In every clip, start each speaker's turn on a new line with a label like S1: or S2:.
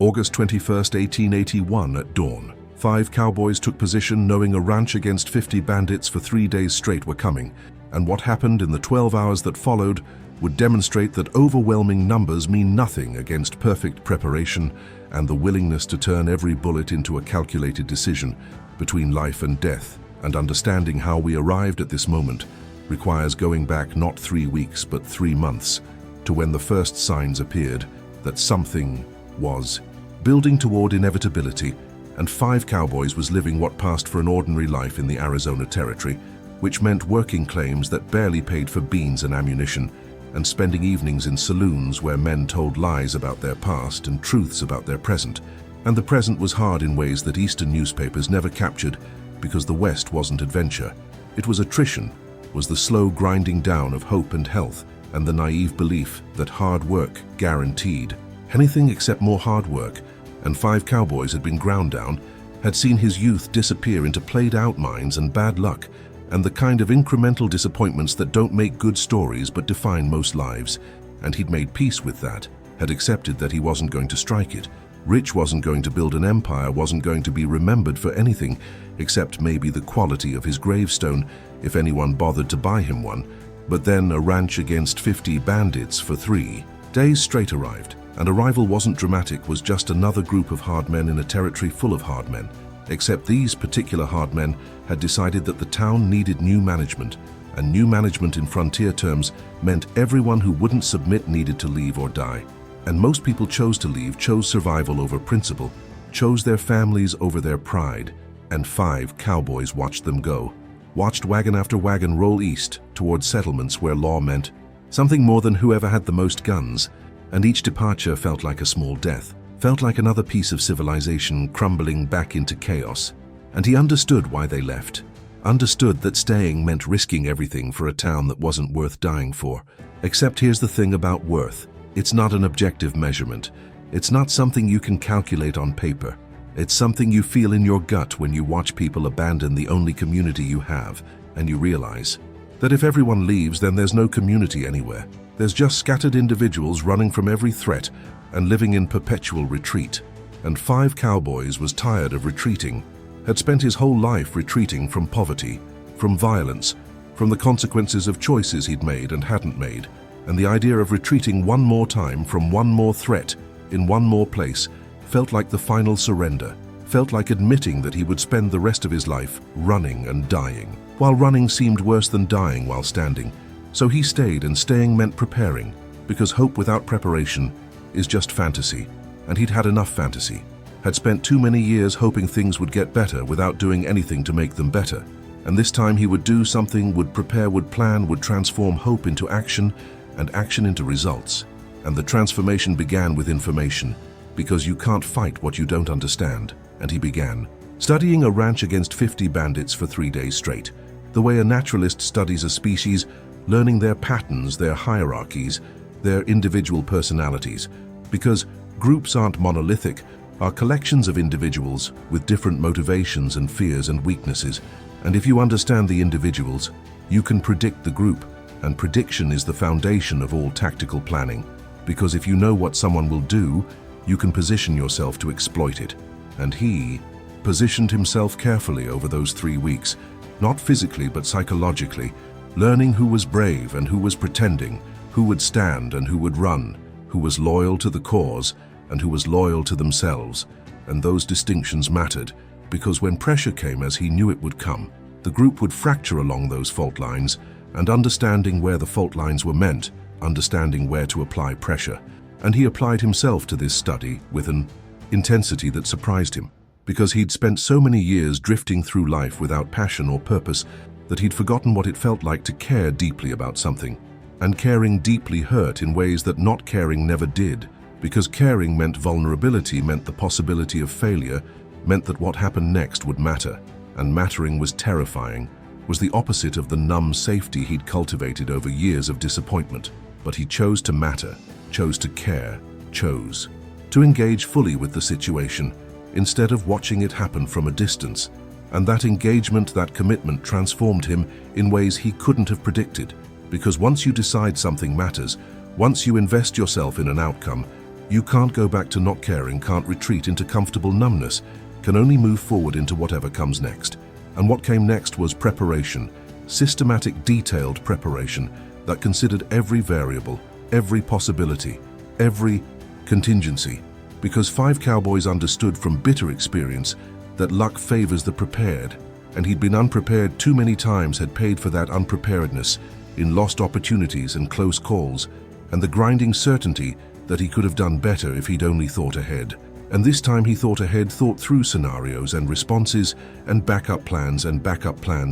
S1: August 21, 1881 at dawn. 5 cowboys took position knowing a ranch against 50 bandits for 3 days straight were coming, and what happened in the 12 hours that followed would demonstrate that overwhelming numbers mean nothing against perfect preparation and the willingness to turn every bullet into a calculated decision between life and death. And understanding how we arrived at this moment requires going back not 3 weeks but 3 months to when the first signs appeared that something was building toward inevitability, and 5 cowboys was living what passed for an ordinary life in the Arizona territory, which meant working claims that barely paid for beans and ammunition, and spending evenings in saloons where men told lies about their past and truths about their present. And the present was hard in ways that Eastern newspapers never captured because the West wasn't adventure. It was attrition, was the slow grinding down of hope and health, and the naive belief that hard work guaranteed anything except more hard work. And 5 cowboys had been ground down, had seen his youth disappear into played-out minds and bad luck, and the kind of incremental disappointments that don't make good stories but define most lives. And he'd made peace with that, had accepted that he wasn't going to strike it. Rich wasn't going to build an empire, wasn't going to be remembered for anything except maybe the quality of his gravestone, if anyone bothered to buy him one. But then a ranch against 50 bandits for 3 days straight arrived. And arrival wasn't dramatic, was just another group of hard men in a territory full of hard men. Except these particular hard men had decided that the town needed new management, and new management in frontier terms meant everyone who wouldn't submit needed to leave or die. And most people chose to leave, chose survival over principle, chose their families over their pride, and 5 cowboys watched them go. Watched wagon after wagon roll east toward settlements where law meant something more than whoever had the most guns, and each departure felt like a small death, felt like another piece of civilization crumbling back into chaos. And he understood why they left, understood that staying meant risking everything for a town that wasn't worth dying for. Except here's the thing about worth. It's not an objective measurement. It's not something you can calculate on paper. It's something you feel in your gut when you watch people abandon the only community you have, and you realize that if everyone leaves, then there's no community anywhere. There's just scattered individuals running from every threat and living in perpetual retreat. And 5 cowboys was tired of retreating, had spent his whole life retreating from poverty, from violence, from the consequences of choices he'd made and hadn't made. And the idea of retreating one more time from one more threat in one more place felt like the final surrender, felt like admitting that he would spend the rest of his life running and dying. While running seemed worse than dying while standing. So he stayed, and staying meant preparing, because hope without preparation is just fantasy, and he'd had enough fantasy. Had spent too many years hoping things would get better without doing anything to make them better. And this time he would do something, would prepare, would plan, would transform hope into action, and action into results. And the transformation began with information, because you can't fight what you don't understand. And he began studying a ranch against 50 bandits for 3 days straight, the way a naturalist studies a species, learning their patterns, their hierarchies, their individual personalities. Because groups aren't monolithic, are collections of individuals with different motivations and fears and weaknesses. And if you understand the individuals, you can predict the group. And prediction is the foundation of all tactical planning. Because if you know what someone will do, you can position yourself to exploit it. And he positioned himself carefully over those 3 weeks, not physically but psychologically, learning who was brave and who was pretending, who would stand and who would run, who was loyal to the cause and who was loyal to themselves. And those distinctions mattered, because when pressure came, as he knew it would come, the group would fracture along those fault lines, and understanding where the fault lines were meant, understanding where to apply pressure. And he applied himself to this study with an intensity that surprised him, because he'd spent so many years drifting through life without passion or purpose that he'd forgotten what it felt like to care deeply about something. And caring deeply hurt in ways that not caring never did, because caring meant vulnerability, meant the possibility of failure, meant that what happened next would matter. And mattering was terrifying, was the opposite of the numb safety he'd cultivated over years of disappointment. But he chose to matter, chose to care, chose to engage fully with the situation, instead of watching it happen from a distance. And that engagement, that commitment transformed him in ways he couldn't have predicted. Because once you decide something matters, once you invest yourself in an outcome, You can't go back to not caring, can't retreat into comfortable numbness, can only move forward into whatever comes next. And what came next was preparation, systematic, detailed preparation that considered every variable, every possibility, every contingency. Because 5 Cowboys understood from bitter experience that luck favors the prepared, and he'd been unprepared too many times, had paid for that unpreparedness in lost opportunities and close calls, and the grinding certainty that he could have done better if he'd only thought ahead. And this time he thought ahead, thought through scenarios and responses and backup plans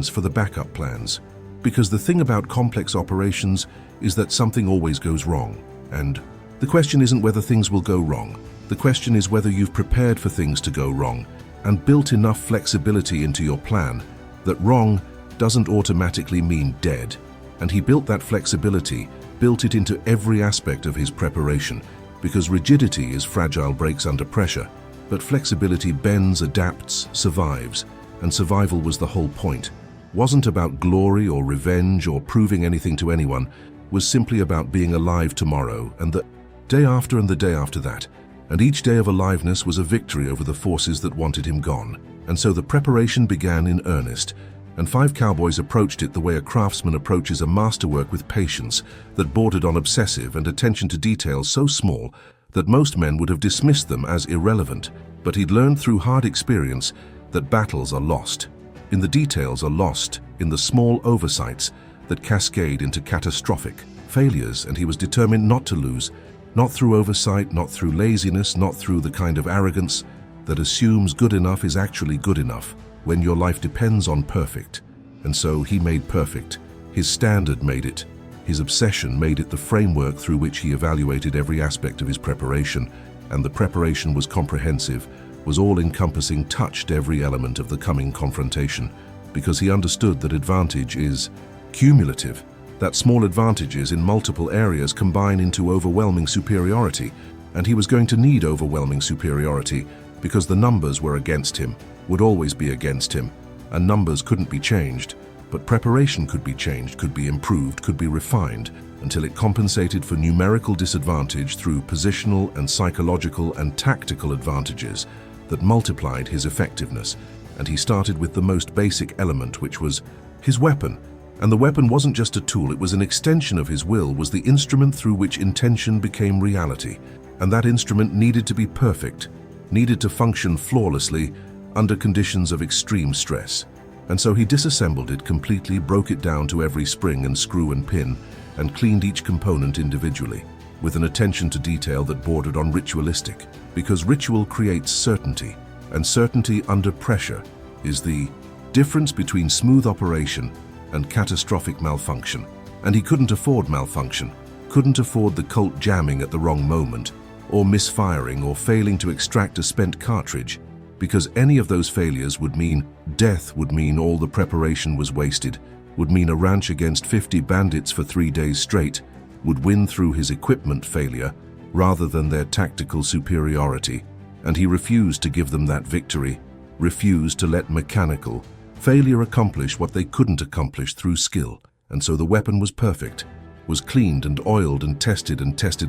S1: for the backup plans. Because the thing about complex operations is that something always goes wrong. And the question isn't whether things will go wrong. The question is whether you've prepared for things to go wrong and built enough flexibility into your plan that wrong doesn't automatically mean dead. And he built that flexibility, built it into every aspect of his preparation, because rigidity is fragile, breaks under pressure, but flexibility bends, adapts, survives, and survival was the whole point. Wasn't about glory or revenge or proving anything to anyone, was simply about being alive tomorrow and the day after and the day after that. And each day of aliveness was a victory over the forces that wanted him gone. And so the preparation began in earnest, and 5 Cowboys approached it the way a craftsman approaches a masterwork, with patience that bordered on obsessive and attention to detail so small that most men would have dismissed them as irrelevant. But he'd learned through hard experience that battles are lost in the details, are lost in the small oversights that cascade into catastrophic failures, and he was determined not to lose, not through oversight, not through laziness, not through the kind of arrogance that assumes good enough is actually good enough when your life depends on perfect. And so he made perfect. His standard made it. His obsession made it the framework through which he evaluated every aspect of his preparation, and the preparation was comprehensive, was all-encompassing, touched every element of the coming confrontation, because he understood that advantage is cumulative, that small advantages in multiple areas combine into overwhelming superiority, and he was going to need overwhelming superiority because the numbers were against him, would always be against him, and numbers couldn't be changed, but preparation could be changed, could be improved, could be refined, until it compensated for numerical disadvantage through positional and psychological and tactical advantages that multiplied his effectiveness. And he started with the most basic element, which was his weapon. And the weapon wasn't just a tool, it was an extension of his will, was the instrument through which intention became reality. And that instrument needed to be perfect, needed to function flawlessly under conditions of extreme stress. And so he disassembled it completely, broke it down to every spring and screw and pin, and cleaned each component individually, with an attention to detail that bordered on ritualistic, because ritual creates certainty, and certainty under pressure is the difference between smooth operation and catastrophic malfunction. And he couldn't afford malfunction, couldn't afford the Colt jamming at the wrong moment, or misfiring, or failing to extract a spent cartridge, because any of those failures would mean death, would mean all the preparation was wasted, would mean a ranch against 50 bandits for 3 days straight, would win through his equipment failure rather than their tactical superiority. And he refused to give them that victory, refused to let mechanical failure accomplish what they couldn't accomplish through skill. And so the weapon was perfect, was cleaned and oiled and tested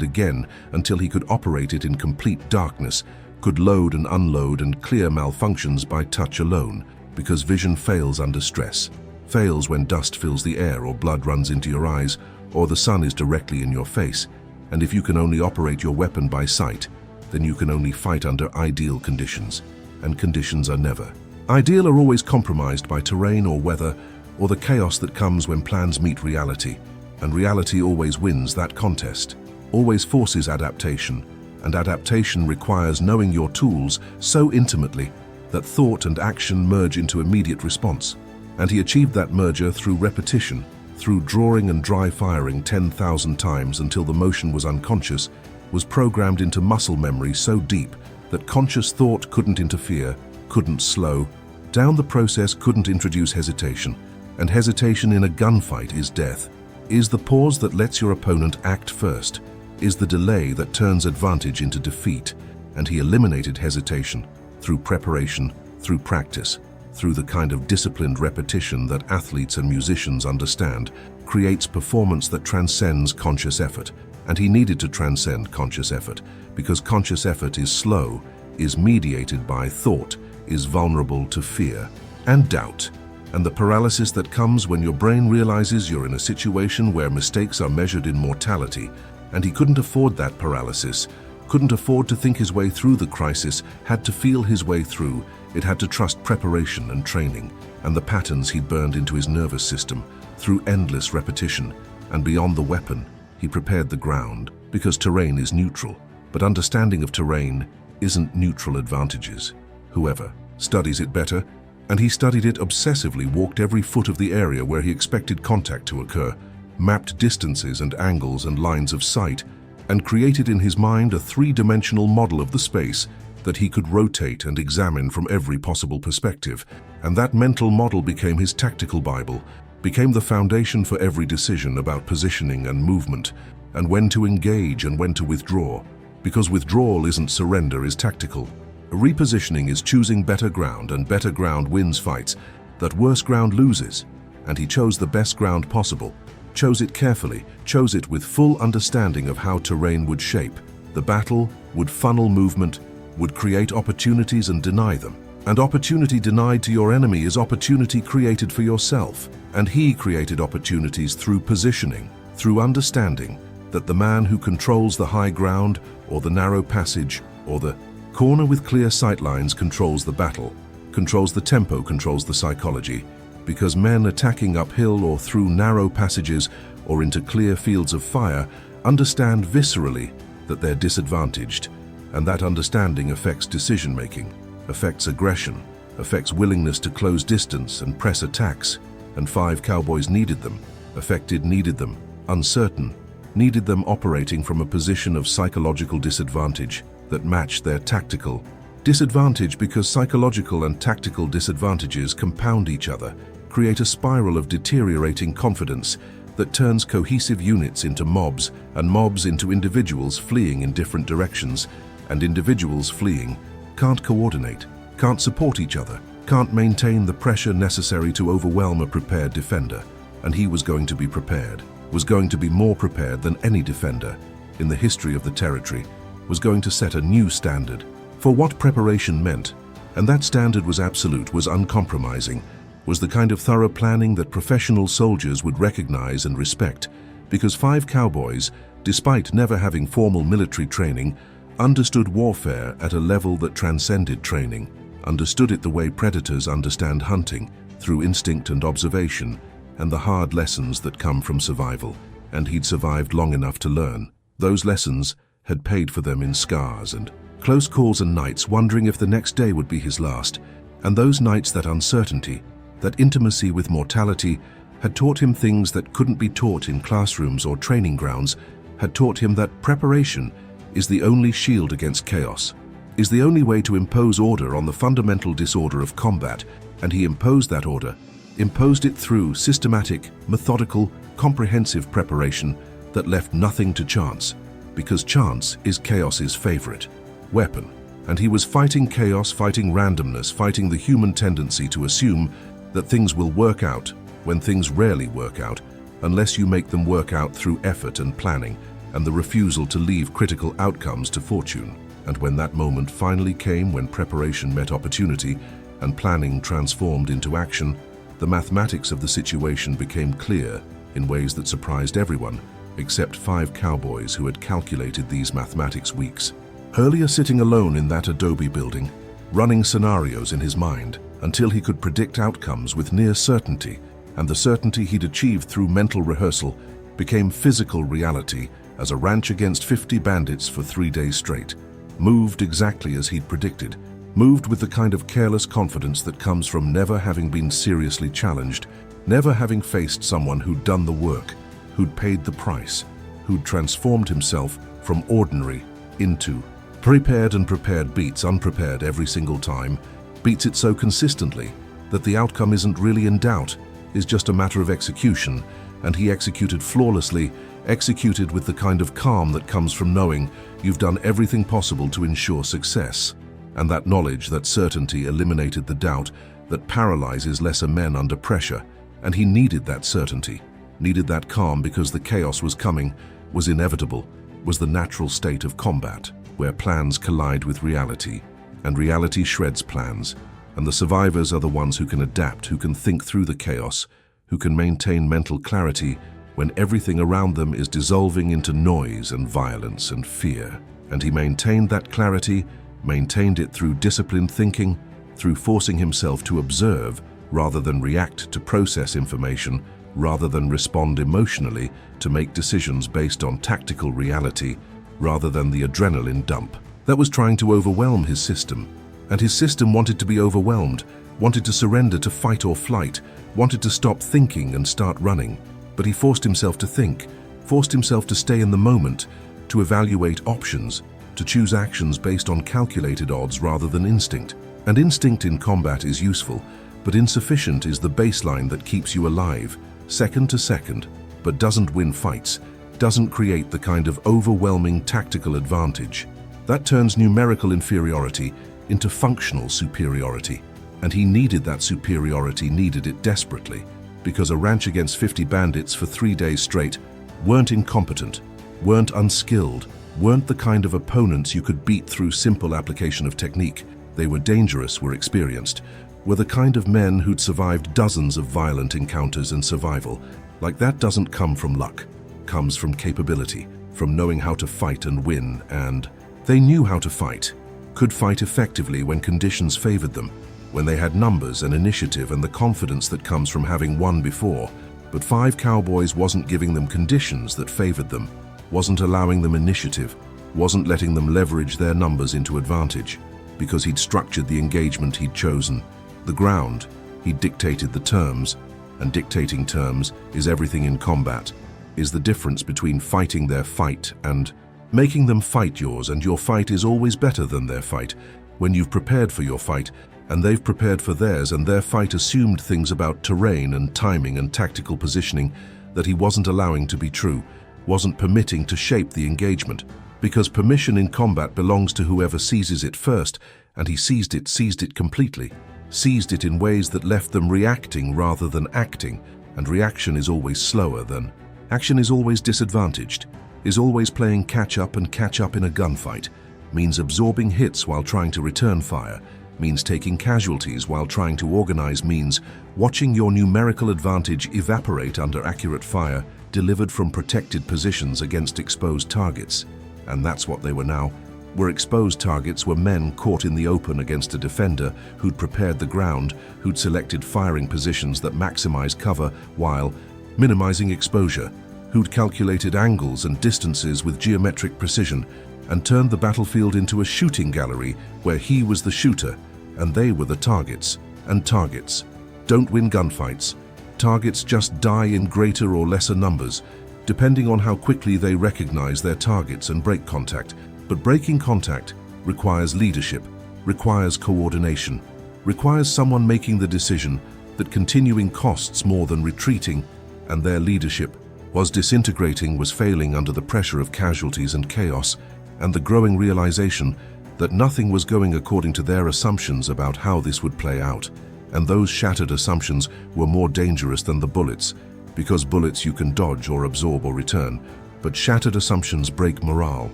S1: again until he could operate it in complete darkness, could load and unload and clear malfunctions by touch alone, because vision fails under stress, fails when dust fills the air or blood runs into your eyes or the sun is directly in your face. And if you can only operate your weapon by sight, then you can only fight under ideal conditions, and conditions are never ideal, are always compromised by terrain or weather or the chaos that comes when plans meet reality. And reality always wins that contest, always forces adaptation, and adaptation requires knowing your tools so intimately that thought and action merge into immediate response. And he achieved that merger through repetition, through drawing and dry firing 10,000 times until the motion was unconscious, was programmed into muscle memory so deep that conscious thought couldn't interfere, couldn't slow down the process, couldn't introduce hesitation. And hesitation in a gunfight is death, is the pause that lets your opponent act first, is the delay that turns advantage into defeat. And he eliminated hesitation through preparation, through practice, through the kind of disciplined repetition that athletes and musicians understand, creates performance that transcends conscious effort. And he needed to transcend conscious effort, because conscious effort is slow, is mediated by thought, is vulnerable to fear and doubt, and the paralysis that comes when your brain realizes you're in a situation where mistakes are measured in mortality. And he couldn't afford that paralysis, couldn't afford to think his way through the crisis, had to feel his way through. It had to trust preparation and training, and the patterns he'd burned into his nervous system through endless repetition. And beyond the weapon, he prepared the ground, because terrain is neutral, but understanding of terrain isn't neutral advantages. Whoever studies it better, and he studied it obsessively, walked every foot of the area where he expected contact to occur, mapped distances and angles and lines of sight, and created in his mind a three-dimensional model of the space that he could rotate and examine from every possible perspective. And that mental model became his tactical Bible, became the foundation for every decision about positioning and movement, and when to engage and when to withdraw. Because withdrawal isn't surrender, is tactical. Repositioning is choosing better ground, and better ground wins fights that worse ground loses. And he chose the best ground possible, chose it carefully, chose it with full understanding of how terrain would shape the battle, would funnel movement, would create opportunities and deny them. And opportunity denied to your enemy is opportunity created for yourself. And he created opportunities through positioning, through understanding that the man who controls the high ground or the narrow passage or the corner with clear sightlines controls the battle, controls the tempo, controls the psychology. Because men attacking uphill or through narrow passages or into clear fields of fire understand viscerally that they're disadvantaged, and that understanding affects decision-making, affects aggression, affects willingness to close distance and press attacks. And 5 Cowboys needed them, affected needed them, uncertain, needed them operating from a position of psychological disadvantage that matched their tactical disadvantage, because psychological and tactical disadvantages compound each other, create a spiral of deteriorating confidence that turns cohesive units into mobs, and mobs into individuals fleeing in different directions, and individuals fleeing can't coordinate, can't support each other, can't maintain the pressure necessary to overwhelm a prepared defender. And he was going to be prepared, was going to be more prepared than any defender in the history of the territory, was going to set a new standard for what preparation meant. And that standard was absolute, was uncompromising, was the kind of thorough planning that professional soldiers would recognize and respect, because 5 Cowboys, despite never having formal military training, understood warfare at a level that transcended training, understood it the way predators understand hunting, through instinct and observation, and the hard lessons that come from survival. And he'd survived long enough to learn. Those lessons had paid for them in scars and close calls and nights wondering if the next day would be his last. And those nights, that uncertainty, that intimacy with mortality, had taught him things that couldn't be taught in classrooms or training grounds, had taught him that preparation is the only shield against chaos, is the only way to impose order on the fundamental disorder of combat. And he imposed that order, imposed it through systematic, methodical, comprehensive preparation that left nothing to chance, because chance is chaos's favorite weapon. And he was fighting chaos, fighting randomness, fighting the human tendency to assume that things will work out when things rarely work out, unless you make them work out through effort and planning, and the refusal to leave critical outcomes to fortune. And when that moment finally came, when preparation met opportunity and planning transformed into action, the mathematics of the situation became clear in ways that surprised everyone, except 5 Cowboys who had calculated these mathematics weeks earlier, sitting alone in that adobe building, running scenarios in his mind until he could predict outcomes with near certainty. And the certainty he'd achieved through mental rehearsal became physical reality as a ranch against 50 bandits for 3 days straight moved exactly as he'd predicted, moved with the kind of careless confidence that comes from never having been seriously challenged, never having faced someone who'd done the work, who'd paid the price, who'd transformed himself from ordinary into prepared. And prepared beats unprepared every single time, beats it so consistently that the outcome isn't really in doubt, is just a matter of execution. And he executed flawlessly, executed with the kind of calm that comes from knowing you've done everything possible to ensure success. And that knowledge, that certainty, eliminated the doubt that paralyzes lesser men under pressure. And he needed that certainty, needed that calm, because the chaos was coming, was inevitable, was the natural state of combat, where plans collide with reality, and reality shreds plans, and the survivors are the ones who can adapt, who can think through the chaos, who can maintain mental clarity when everything around them is dissolving into noise and violence and fear. And he maintained that clarity, maintained it through disciplined thinking, through forcing himself to observe rather than react, to process information rather than respond emotionally, to make decisions based on tactical reality rather than the adrenaline dump that was trying to overwhelm his system. And his system wanted to be overwhelmed, wanted to surrender to fight or flight, wanted to stop thinking and start running. But he forced himself to think, forced himself to stay in the moment, to evaluate options, to choose actions based on calculated odds rather than instinct. And instinct in combat is useful, but insufficient is the baseline that keeps you alive, second to second, but doesn't win fights, doesn't create the kind of overwhelming tactical advantage. That turns numerical inferiority into functional superiority. And he needed that superiority, needed it desperately, because a ranch against 50 bandits for 3 days straight weren't incompetent, weren't unskilled, weren't the kind of opponents you could beat through simple application of technique. They were dangerous, were experienced, were the kind of men who'd survived dozens of violent encounters and survival. Like that doesn't come from luck, comes from capability, from knowing how to fight and win, and they knew how to fight, could fight effectively when conditions favored them, when they had numbers and initiative and the confidence that comes from having won before. But 5 Cowboys wasn't giving them conditions that favored them, wasn't allowing them initiative, wasn't letting them leverage their numbers into advantage, because he'd structured the engagement he'd chosen. The ground, he'd dictated the terms, and dictating terms is everything in combat, is the difference between fighting their fight and making them fight yours, and your fight is always better than their fight. When you've prepared for your fight, and they've prepared for theirs, and their fight assumed things about terrain and timing and tactical positioning that he wasn't allowing to be true, wasn't permitting to shape the engagement. Because permission in combat belongs to whoever seizes it first, and he seized it completely, seized it in ways that left them reacting rather than acting, and reaction is always slower than action, is always disadvantaged, is always playing catch-up, and catch-up in a gunfight means absorbing hits while trying to return fire, means taking casualties while trying to organize, means watching your numerical advantage evaporate under accurate fire delivered from protected positions against exposed targets. And that's what they were now. Were exposed targets, were men caught in the open against a defender who'd prepared the ground, who'd selected firing positions that maximize cover while minimizing exposure, who'd calculated angles and distances with geometric precision and turned the battlefield into a shooting gallery where he was the shooter and they were the targets. And targets don't win gunfights. Targets just die in greater or lesser numbers, depending on how quickly they recognize their targets and break contact. But breaking contact requires leadership, requires coordination, requires someone making the decision that continuing costs more than retreating, and their leadership was disintegrating, was failing under the pressure of casualties and chaos, and the growing realization that nothing was going according to their assumptions about how this would play out. And those shattered assumptions were more dangerous than the bullets, because bullets you can dodge or absorb or return. But shattered assumptions break morale,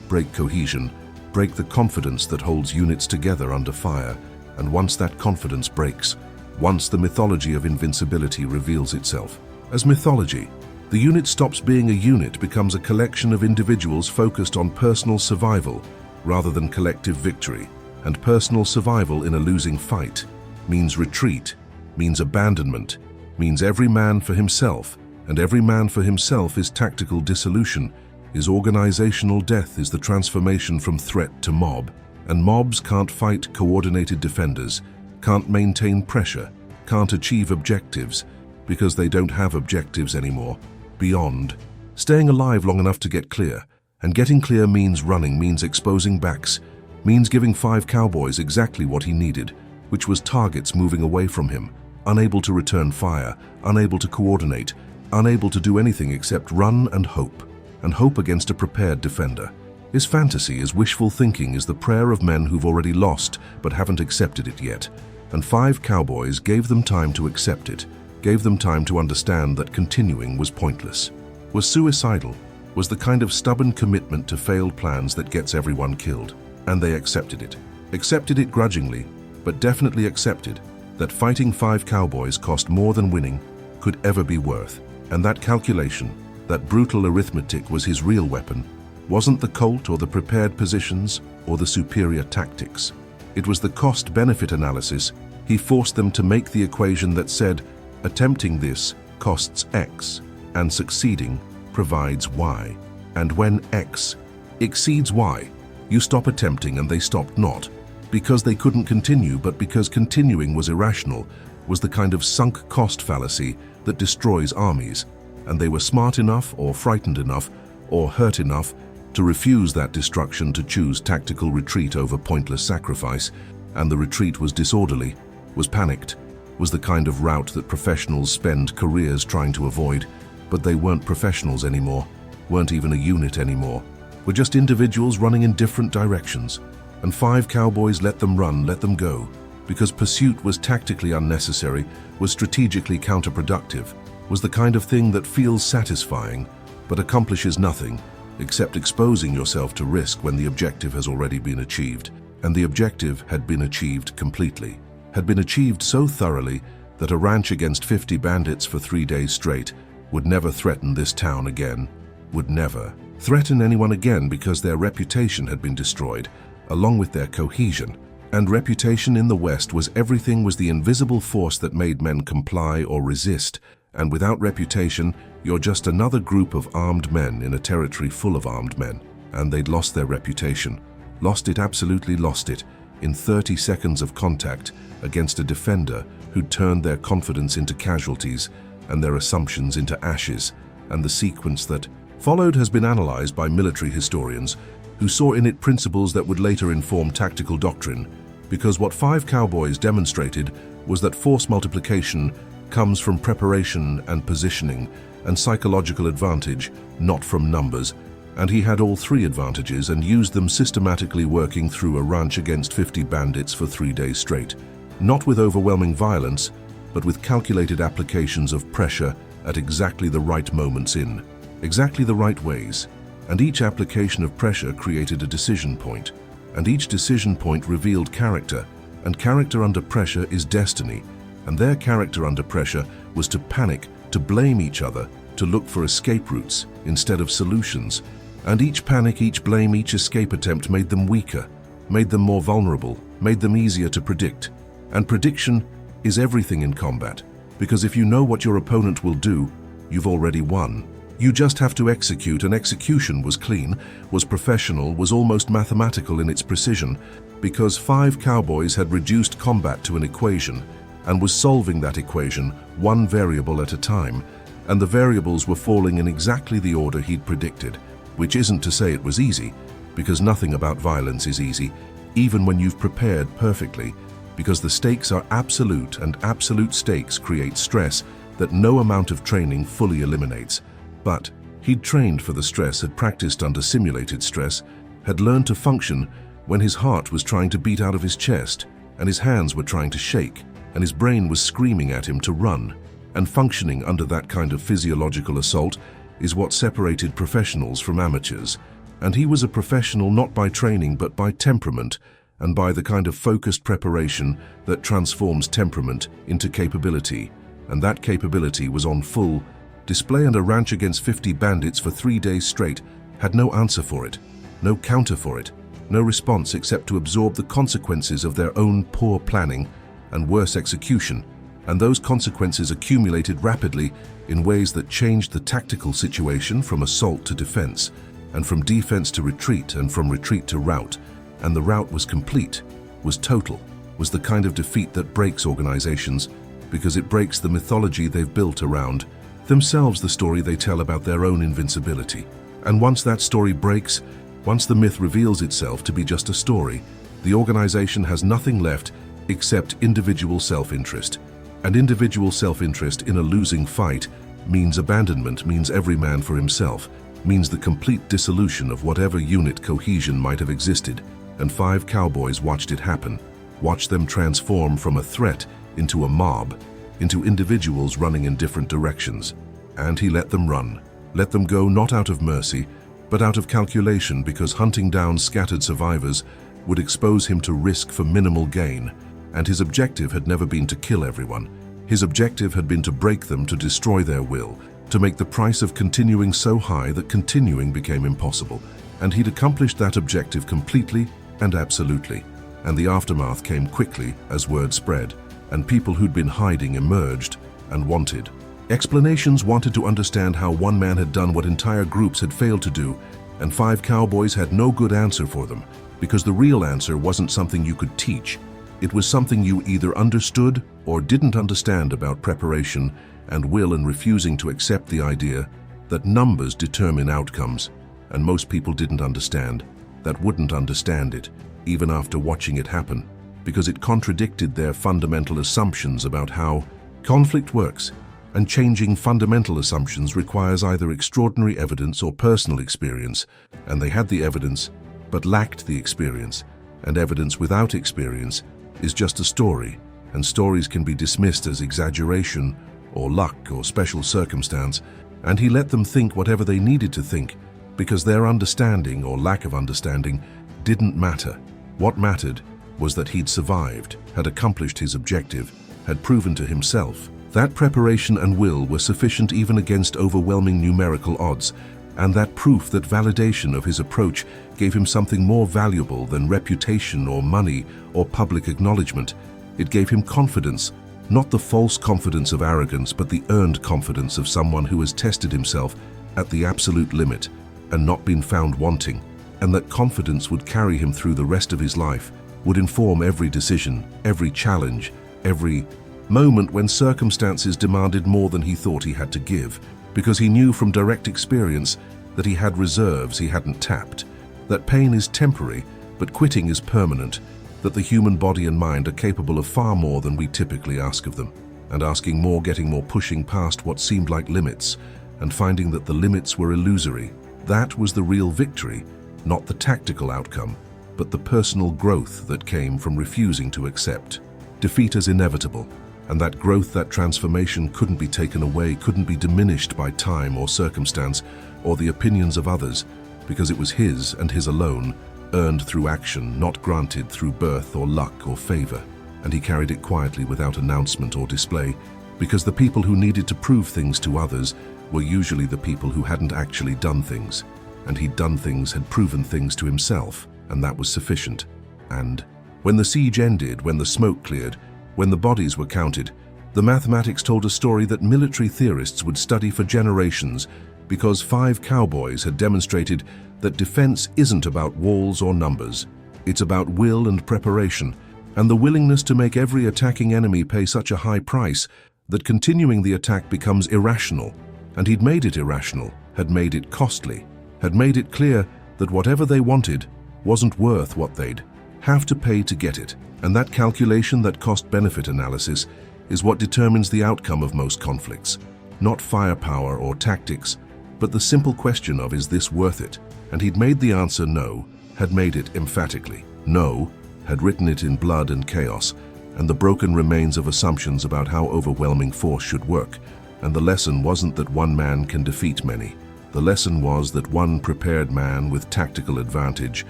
S1: break cohesion, break the confidence that holds units together under fire. And once that confidence breaks, once the mythology of invincibility reveals itself as mythology, the unit stops being a unit, becomes a collection of individuals focused on personal survival rather than collective victory. And personal survival in a losing fight means retreat, means abandonment, means every man for himself, and every man for himself is tactical dissolution, is organizational death, is the transformation from threat to mob. And mobs can't fight coordinated defenders, can't maintain pressure, can't achieve objectives, because they don't have objectives anymore, beyond staying alive long enough to get clear. And getting clear means running, means exposing backs, means giving 5 Cowboys exactly what he needed, which was targets moving away from him, unable to return fire, unable to coordinate, unable to do anything except run and hope against a prepared defender. His fantasy, his wishful thinking, is the prayer of men who've already lost but haven't accepted it yet. And 5 Cowboys gave them time to accept it, gave them time to understand that continuing was pointless, was suicidal, was the kind of stubborn commitment to failed plans that gets everyone killed. And they accepted it. Accepted it grudgingly, but definitely accepted that fighting 5 cowboys cost more than winning could ever be worth. And that calculation, that brutal arithmetic was his real weapon. Wasn't the Colt or the prepared positions or the superior tactics. It was the cost-benefit analysis. He forced them to make the equation that said, attempting this costs X, and succeeding provides Y. And when X exceeds Y, you stop attempting, and they stopped not because they couldn't continue, but because continuing was irrational, was the kind of sunk cost fallacy that destroys armies. And they were smart enough or frightened enough or hurt enough to refuse that destruction, to choose tactical retreat over pointless sacrifice. And the retreat was disorderly, was panicked, was the kind of route that professionals spend careers trying to avoid. But they weren't professionals anymore, weren't even a unit anymore, were just individuals running in different directions. And 5 cowboys let them run, let them go, because pursuit was tactically unnecessary, was strategically counterproductive, was the kind of thing that feels satisfying, but accomplishes nothing, except exposing yourself to risk when the objective has already been achieved. And the objective had been achieved completely, had been achieved so thoroughly that a ranch against 50 bandits for 3 days straight would never threaten this town again, would never threaten anyone again, because their reputation had been destroyed, along with their cohesion. And reputation in the West was everything, was the invisible force that made men comply or resist. And without reputation, you're just another group of armed men in a territory full of armed men. And they'd lost their reputation. Lost it, absolutely lost it, in 30 seconds of contact against a defender who'd turned their confidence into casualties and their assumptions into ashes. And the sequence that followed has been analyzed by military historians who saw in it principles that would later inform tactical doctrine, because what 5 cowboys demonstrated was that force multiplication comes from preparation and positioning and psychological advantage, not from numbers. And he had all 3 advantages and used them systematically, working through a ranch against 50 bandits for 3 days straight. Not with overwhelming violence, but with calculated applications of pressure at exactly the right moments in exactly the right ways. And each application of pressure created a decision point, and each decision point revealed character, and character under pressure is destiny. And their character under pressure was to panic, to blame each other, to look for escape routes instead of solutions. And each panic, each blame, each escape attempt made them weaker, made them more vulnerable, made them easier to predict. And prediction is everything in combat, because if you know what your opponent will do, you've already won. You just have to execute, and execution was clean, was professional, was almost mathematical in its precision, because 5 cowboys had reduced combat to an equation and was solving that equation one variable at a time, and the variables were falling in exactly the order he'd predicted, which isn't to say it was easy, because nothing about violence is easy, even when you've prepared perfectly, because the stakes are absolute, and absolute stakes create stress that no amount of training fully eliminates. But he'd trained for the stress, had practiced under simulated stress, had learned to function when his heart was trying to beat out of his chest, and his hands were trying to shake, and his brain was screaming at him to run. And functioning under that kind of physiological assault is what separated professionals from amateurs. And he was a professional not by training but by temperament, and by the kind of focused preparation that transforms temperament into capability. And that capability was on full display, and a ranch against 50 bandits for 3 days straight had no answer for it, no counter for it, no response except to absorb the consequences of their own poor planning and worse execution. And those consequences accumulated rapidly in ways that changed the tactical situation from assault to defense, and from defense to retreat, and from retreat to rout. And the rout was complete, was total, was the kind of defeat that breaks organizations, because it breaks the mythology they've built around themselves, the story they tell about their own invincibility. And once that story breaks, once the myth reveals itself to be just a story, the organization has nothing left except individual self-interest. And individual self-interest in a losing fight means abandonment, means every man for himself, means the complete dissolution of whatever unit cohesion might have existed. And 5 cowboys watched it happen, watched them transform from a threat into a mob, into individuals running in different directions. And he let them run. Let them go not out of mercy, but out of calculation, because hunting down scattered survivors would expose him to risk for minimal gain, and his objective had never been to kill everyone. His objective had been to break them, to destroy their will, to make the price of continuing so high that continuing became impossible. And he'd accomplished that objective completely and absolutely. And the aftermath came quickly as word spread, and people who'd been hiding emerged and wanted. Explanations wanted to understand how one man had done what entire groups had failed to do, and 5 cowboys had no good answer for them, because the real answer wasn't something you could teach. It was something you either understood or didn't understand about preparation and will, and refusing to accept the idea that numbers determine outcomes. And most people didn't understand, that wouldn't understand it, even after watching it happen, because it contradicted their fundamental assumptions about how conflict works. And changing fundamental assumptions requires either extraordinary evidence or personal experience, and they had the evidence but lacked the experience, and evidence without experience is just a story, and stories can be dismissed as exaggeration or luck or special circumstance, and he let them think whatever they needed to think, because their understanding or lack of understanding didn't matter. What mattered was that he'd survived, had accomplished his objective, had proven to himself that preparation and will were sufficient even against overwhelming numerical odds, and that proof, that validation of his approach, gave him something more valuable than reputation or money or public acknowledgement. It gave him confidence, not the false confidence of arrogance, but the earned confidence of someone who has tested himself at the absolute limit and not been found wanting, and that confidence would carry him through the rest of his life, would inform every decision, every challenge, every moment when circumstances demanded more than he thought he had to give, because he knew from direct experience that he had reserves he hadn't tapped, that pain is temporary, but quitting is permanent, that the human body and mind are capable of far more than we typically ask of them, and asking more, getting more, pushing past what seemed like limits, and finding that the limits were illusory. That was the real victory, not the tactical outcome, but the personal growth that came from refusing to accept defeat as inevitable. And that growth, that transformation, couldn't be taken away, couldn't be diminished by time or circumstance or the opinions of others, because it was his and his alone, earned through action, not granted through birth or luck or favor. And he carried it quietly without announcement or display, because the people who needed to prove things to others were usually the people who hadn't actually done things. And he'd done things, had proven things to himself, and that was sufficient. And when the siege ended, when the smoke cleared, when the bodies were counted, the mathematics told a story that military theorists would study for generations, because 5 cowboys had demonstrated that defense isn't about walls or numbers. It's about will and preparation, and the willingness to make every attacking enemy pay such a high price that continuing the attack becomes irrational. And he'd made it irrational, had made it costly, had made it clear that whatever they wanted wasn't worth what they'd have to pay to get it. And that calculation, that cost-benefit analysis, is what determines the outcome of most conflicts. Not firepower or tactics, but the simple question of, is this worth it? And he'd made the answer no, had made it emphatically. No, had written it in blood and chaos, and the broken remains of assumptions about how overwhelming force should work. And the lesson wasn't that one man can defeat many. The lesson was that one prepared man with tactical advantage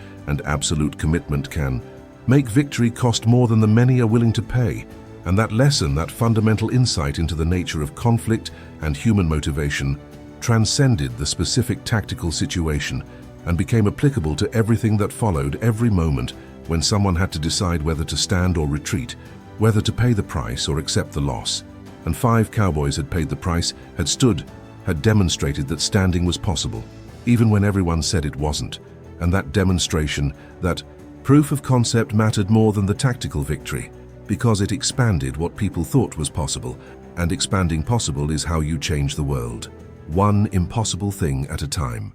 S1: and absolute commitment can make victory cost more than the many are willing to pay. And that lesson, that fundamental insight into the nature of conflict and human motivation, transcended the specific tactical situation and became applicable to everything that followed, every moment when someone had to decide whether to stand or retreat, whether to pay the price or accept the loss. And 5 cowboys had paid the price, had stood, had demonstrated that standing was possible, even when everyone said it wasn't. And that demonstration, that proof of concept, mattered more than the tactical victory, because it expanded what people thought was possible, and expanding possible is how you change the world, one impossible thing at a time.